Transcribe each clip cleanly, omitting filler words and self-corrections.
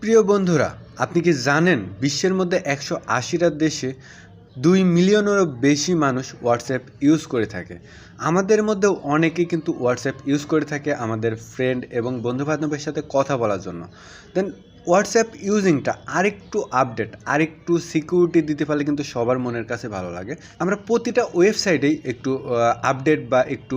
প্রিয় বন্ধুরা, আপনি কি জানেন বিশ্বের মধ্যে ১৮০টা দেশে ২ মিলিয়নেরও বেশি মানুষ হোয়াটসঅ্যাপ ইউজ করে থাকে। আমাদের মধ্যেও অনেকেই কিন্তু হোয়াটসঅ্যাপ ইউজ করে থাকে আমাদের ফ্রেন্ড এবং বন্ধুবান্ধবের সাথে কথা বলার জন্য। দেন হোয়াটসঅ্যাপ ইউজিংটা আরেকটু আপডেট, আরেকটু সিকিউরিটি দিতে পারলে কিন্তু সবার মনের কাছে ভালো লাগে। আমরা প্রতিটা ওয়েবসাইটেই একটু আপডেট বা একটু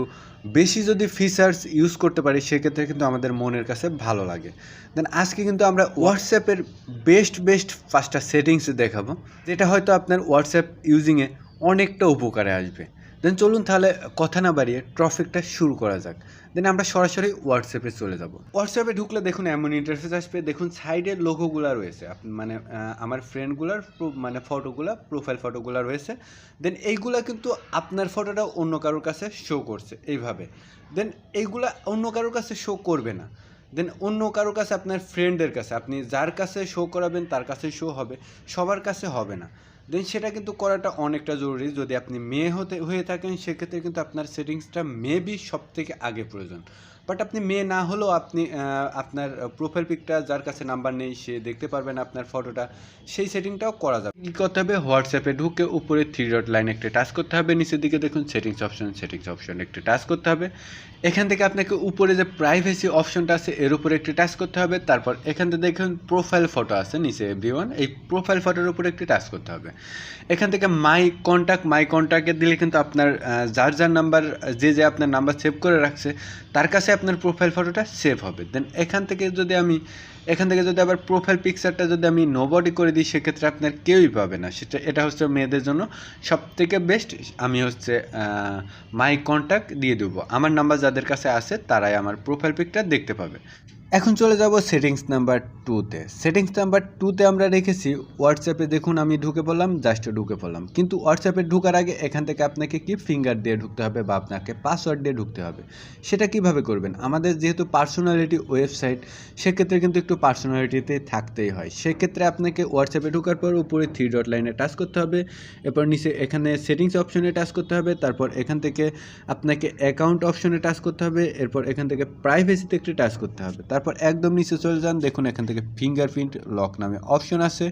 বেশি যদি ফিচার্স ইউজ করতে পারি সেক্ষেত্রে কিন্তু আমাদের মনের কাছে ভালো লাগে। দেন আজকে কিন্তু আমরা হোয়াটসঅ্যাপের বেস্ট 5টা সেটিংস দেখাবো, যেটা হয়তো আপনার হোয়াটসঅ্যাপ ইউজিংয়ে অনেকটা উপকারে আসবে। দেন চলুন তাহলে কথা না বাড়িয়ে টপিকটা শুরু করা যাক। দেন আমরা সরাসরি হোয়াটসঅ্যাপে চলে যাব। হোয়াটসঅ্যাপে ঢুকলে দেখুন এমন ইন্টারফেস আসবে, দেখুন সাইডের লোগোগুলো রয়েছে, মানে আমার ফ্রেন্ডগুলার মানে ফটোগুলো, প্রোফাইল ফটোগুলো রয়েছে। দেন এইগুলা কিন্তু আপনার ফটোটা অন্য কারোর কাছে শো করছে এইভাবে। দেন এইগুলা অন্য কারোর কাছে শো করবে না। দেন অন্য কারোর কাছে, আপনার ফ্রেন্ডের কাছে, আপনি যার কাছে শো করাবেন তার কাছে শো হবে, সবার কাছে হবে না। দেন সেটা কিন্তু করাটা অনেকটা জরুরি। যদি আপনি মেয়ে হয়ে থাকেন সেক্ষেত্রে কিন্তু আপনার সেটিংসটা মেবি সব থেকে আগে প্রয়োজন। বাট আপনি মেয়ে না হলেও আপনি আপনার প্রোফাইল পিকটা যার কাছে নাম্বার নেই সে দেখতে পারবেন আপনার ফটোটা, সেই সেটিংটাও করা যাবে। কী করতে হবে, হোয়াটসঅ্যাপে ঢুকে উপরে 3 ডট লাইন একটা টাচ করতে হবে, নিচের দিকে দেখুন সেটিংস অপশন একটা টাচ করতে হবে। এখান থেকে আপনাকে উপরে যে প্রাইভেসি অপশনটা আছে এর উপরে একটি টাচ করতে হবে। তারপর এখান থেকে দেখুন প্রোফাইল ফটো আছে নিচে এভরিওয়ান, এই প্রোফাইল ফটোর উপরে একটি টাচ করতে হবে। এখান থেকে মাই কন্ট্যাক্টে দিলে কিন্তু আপনার যার নাম্বার, যে আপনার নাম্বার সেভ করে রাখছে তার কাছে আপনার প্রোফাইল ফটোটা সেভ হবে। দেন এখান থেকে যদি আবার প্রোফাইল পিকচারটা যদি আমি নোবডি করে দিই সেক্ষেত্রে আপনার কেউই পাবে না। এটা হচ্ছে মেয়েদের জন্য সবথেকে বেস্ট। আমি হচ্ছে মাই কন্ট্যাক্ট দিয়ে দেবো, আমার নাম্বার যাদের কাছে আছে তারাই আমার প্রোফাইল পিকটা দেখতে পাবে। এখন চলে যাব সেটিংস নাম্বার 2তে। সেটিংস নাম্বার 2তে আমরা রেখেছি হোয়াটসঅ্যাপে। দেখুন আমি ঢুকে পড়লাম, কিন্তু হোয়াটসঅ্যাপে ঢোকার আগে এখান থেকে আপনাকে কি ফিঙ্গার দিয়ে ঢুকতে হবে বা আপনাকে পাসওয়ার্ড দিয়ে ঢুকতে হবে। সেটা কিভাবে করবেন, আমাদের যেহেতু পার্সোনালিটি ওয়েবসাইট সেক্ষেত্রে কিন্তু একটু পার্সোনালিটিতে থাকতেই হয়। সেক্ষেত্রে আপনাকে হোয়াটসঅ্যাপে ঢোকার পর উপরে 3 ডট লাইনে টাচ করতে হবে, এরপর নিচে এখানে সেটিংস অপশনে টাচ করতে হবে, তারপর এখান থেকে আপনাকে অ্যাকাউন্ট অপশনে টাচ করতে হবে, এরপর এখান থেকে প্রাইভেসিতে একটি টাচ করতে হবে। তারপর একদম নিচে চলে যান, দেখুন এখান থেকে ফিঙ্গারপ্রিন্ট লক নামে অপশন আছে,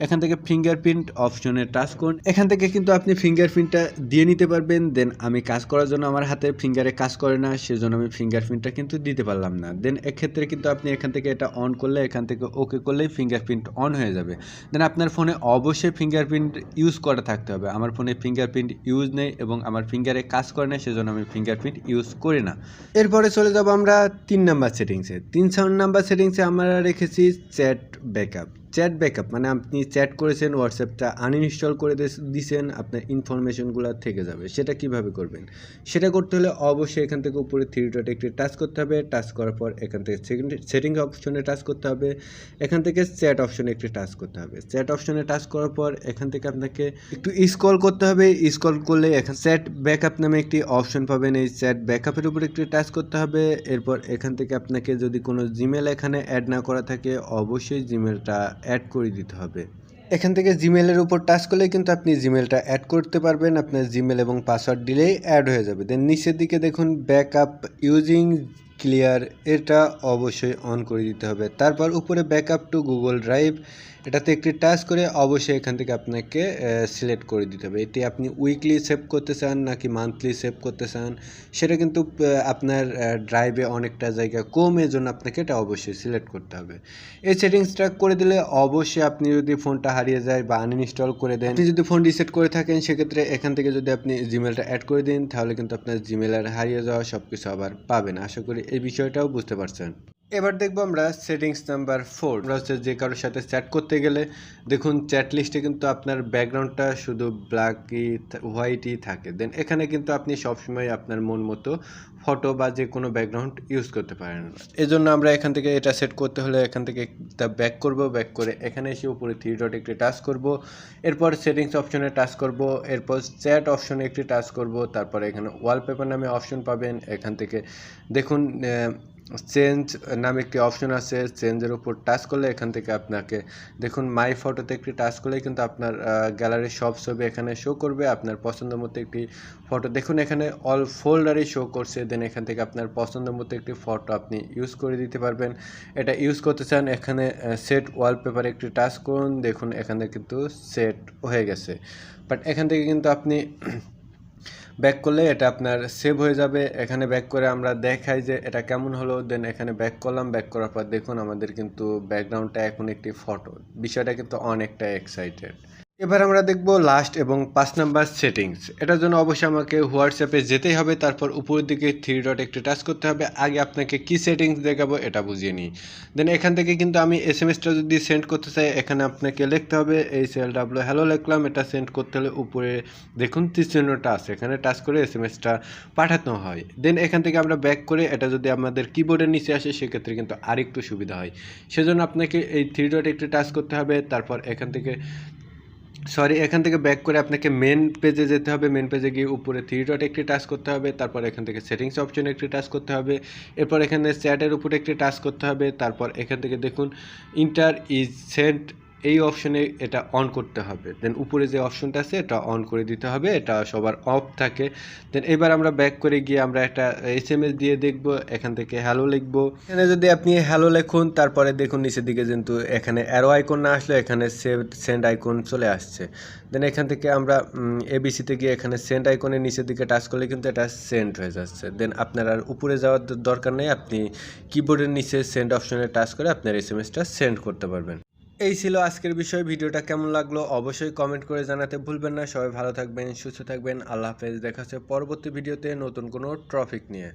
এখান থেকে ফিঙ্গারপ্রিন্ট অপশনে টাচ করুন। এখান থেকে কিন্তু আপনি ফিঙ্গারপ্রিন্টটা দিয়ে নিতে পারবেন। দেন আমি কাজ করার জন্য আমার হাতে ফিঙ্গারে কাজ করে না, সেজন্য আমি ফিঙ্গারপ্রিন্টটা কিন্তু দিতে পারলাম না। দেন এক্ষেত্রে কিন্তু আপনি এখান থেকে এটা অন করলে, এখান থেকে ওকে করলেই ফিঙ্গারপ্রিন্ট অন হয়ে যাবে। দেন আপনার ফোনে অবশ্যই ফিঙ্গারপ্রিন্ট ইউজ করা থাকতে হবে। আমার ফোনে ফিঙ্গারপ্রিন্ট ইউজ নেই এবং আমার ফিঙ্গারে কাজ করে না, সেজন্য আমি ফিঙ্গারপ্রিন্ট ইউজ করি না। এরপরে চলে যাব আমরা 3 নাম্বার সেটিংসে। 3 নাম্বার সেটিংসে আমরা রেখেছি চ্যাট ব্যাকআপ। মানে আপনি চ্যাট করেছেন, হোয়াটসঅ্যাপটা আনইনস্টল করে দিয়েছেন, আপনার ইনফরমেশনগুলো থেকে যাবে। সেটা কিভাবে করবেন, সেটা করতে হলে অবশ্যই এখান থেকে উপরে 3 ডটে একটি টাচ করতে হবে। টাচ করার পর এখান থেকে সেটিংস অপশনে টাচ করতে হবে, এখান থেকে চ্যাট অপশনে একটি টাচ করতে হবে। চ্যাট অপশনে টাচ করার পর এখান থেকে আপনাকে একটু স্ক্রল করতে হবে। স্ক্রল করলে এখানে চ্যাট ব্যাকআপ নামে একটি অপশন পাবেন, এই চ্যাট ব্যাকআপের উপরে একটি টাচ করতে হবে। এরপর এখান থেকে আপনাকে যদি কোনো জিমেল এখানে অ্যাড না করা থাকে অবশ্যই জিমেলটা অ্যাড করে দিতে হবে। এখান থেকে জিমেলের উপর টাচ করলে কিন্তু আপনি জিমেলটা অ্যাড করতে পারবেন, আপনার জিমেল এবং পাসওয়ার্ড দিলেই অ্যাড হয়ে যাবে। দেন নিচের দিকে দেখুন ব্যাকআপ ইউজিং ক্লিয়ার, এটা অবশ্যই অন করে দিতে হবে। তারপর উপরে ব্যাকআপ টু গুগল ড্রাইভ, এটাতে একটি টাচ করে অবশ্যই এখান থেকে আপনাকে সিলেক্ট করে দিতে হবে। এটি আপনি উইকলি সেভ করতে চান নাকি মান্থলি সেভ করতে চান, সেটা কিন্তু আপনার ড্রাইভে অনেকটা জায়গা কম, এর জন্য আপনাকে এটা অবশ্যই সিলেক্ট করতে হবে। এই সেটিংসটা করে দিলে অবশ্যই আপনি যদি ফোনটা হারিয়ে যায় বা আনইনস্টল করে দেন, আপনি যদি ফোন রিসেট করে থাকেন সেক্ষেত্রে এখান থেকে যদি আপনি জিমেলটা অ্যাড করে দিন তাহলে কিন্তু আপনার জিমেল আর হারিয়ে যাওয়া সব কিছু আবার পাবেন। আশা করি এই বিষয়টাও বুঝতে পারছেন। এবার দেখবো আমরা সেটিংস নাম্বার 4। আমরা হচ্ছে যে কারোর সাথে চ্যাট করতে গেলে দেখুন চ্যাট লিস্টে কিন্তু আপনার ব্যাকগ্রাউন্ডটা শুধু হোয়াইটই থাকে। দেন এখানে কিন্তু আপনি সবসময় আপনার মন মতো ফটো বা যে কোনো ব্যাকগ্রাউন্ড ইউজ করতে পারেন। এজন্য আমরা এখান থেকে এটা সেট করতে হলে এখান থেকে ব্যাক করে এখানে এসে উপরে 3 ডট একটি টাচ করব, এরপর সেটিংস অপশনে টাচ করব, এরপর চ্যাট অপশনে একটি টাচ করব, তারপর এখানে ওয়ালপেপার নামে অপশন পাবেন। এখান থেকে দেখুন চেঞ্জ নামে একটি অপশন আছে, চেঞ্জের উপর টাচ করলে এখান থেকে আপনাকে দেখুন মাই ফটোতে একটি টাচ করলেই কিন্তু আপনার গ্যালারির সব ছবি এখানে শো করবে। আপনার পছন্দ মতো একটি ফটো দেখুন এখানে অল ফোল্ডারই শো করছে। দেন এখান থেকে আপনার পছন্দ মতো একটি ফটো আপনি ইউজ করে দিতে পারবেন। এটা ইউজ করতে চান এখানে সেট ওয়ালপেপারে একটি টাচ করুন, দেখুন এখানে কিন্তু সেট হয়ে গেছে। বাট এখান থেকে কিন্তু আপনি ব্যাক করলে এটা আপনার সেভ হয়ে যাবে। এখানে ব্যাক করে আমরা দেখাই যে এটা কেমন হলো। দেন এখানে ব্যাক করলাম, ব্যাক করার পর দেখুন আমাদের কিন্তু ব্যাকগ্রাউন্ডটা এখন একটি ফটো। বিষয়টা কিন্তু অনেকটা এক্সাইটেড। এবার আমরা দেখব লাস্ট এবং 5 নাম্বার সেটিংস। এটার জন্য অবশ্যই আমাকে হোয়াটসঅ্যাপে যেতেই হবে, তারপর উপরের দিকে 3 ডট একটি টাচ করতে হবে। আগে আপনাকে কি সেটিংস দেখাবো এটা বুঝিয়ে নিই। দেন এখান থেকে কিন্তু আমি এসএমএসটা যদি সেন্ড করতে চাই এখানে আপনাকে লিখতে হবে HLW হ্যালো লিখলাম। এটা সেন্ড করতে হলে উপরে দেখুন তীরচিহ্নটা আছে, এখানে টাচ করে এসএমএসটা পাঠাতে হয়। দেন এখান থেকে আমরা ব্যাক করে এটা যদি আমাদের কিবোর্ডের নিচে আসে সেক্ষেত্রে কিন্তু আরেকটু সুবিধা হয়। সেজন্য আপনাকে এই 3 ডট একটি টাচ করতে হবে, তারপর এখান থেকে ব্যাক করে আপনাকে মেন পেজে যেতে হবে। মেন পেজে গিয়ে উপরে 3 ডট একটি টাচ করতে হবে, তারপর এখান থেকে সেটিংস অপশনে একটি টাচ করতে হবে। এরপর এখানে চ্যাটের উপরে একটি টাচ করতে হবে, তারপর এখান থেকে দেখুন ইন্টার ইজ সেন্ট এই অপশনে এটা অন করতে হবে। দেন উপরে যে অপশনটা আছে এটা অন করে দিতে হবে, এটা সবার অফ থাকে। দেন এবার আমরা ব্যাক করে গিয়ে আমরা একটা এসএমএস দিয়ে দেখব। এখান থেকে হ্যালো লিখব। এখানে যদি আপনি হ্যালো লিখুন তারপরে দেখুন নিচের দিকে কিন্তু এখানে অ্যারো আইকন না আসলে এখানে সেন্ড আইকন চলে আসছে। দেন এখান থেকে আমরা এবিসিতে গিয়ে এখানে সেন্ড আইকনের নিচের দিকে টাচ করলে কিন্তু এটা সেন্ড হয়ে যাচ্ছে। দেন আপনার আর উপরে যাওয়ার দরকার নেই, আপনি কিবোর্ডের নিচে সেন্ড অপশনে টাচ করে আপনার এসএমএসটা সেন্ড করতে পারবেন। এই ছিল আজকের বিষয়। ভিডিওটা কেমন লাগলো অবশ্যই কমেন্ট করে জানাতে ভুলবেন না। সবাই ভালো থাকবেন, সুস্থ থাকবেন। আল্লাহ হাফেজ। দেখা হচ্ছে পরবর্তী ভিডিওতে নতুন কোনো টপিক নিয়ে।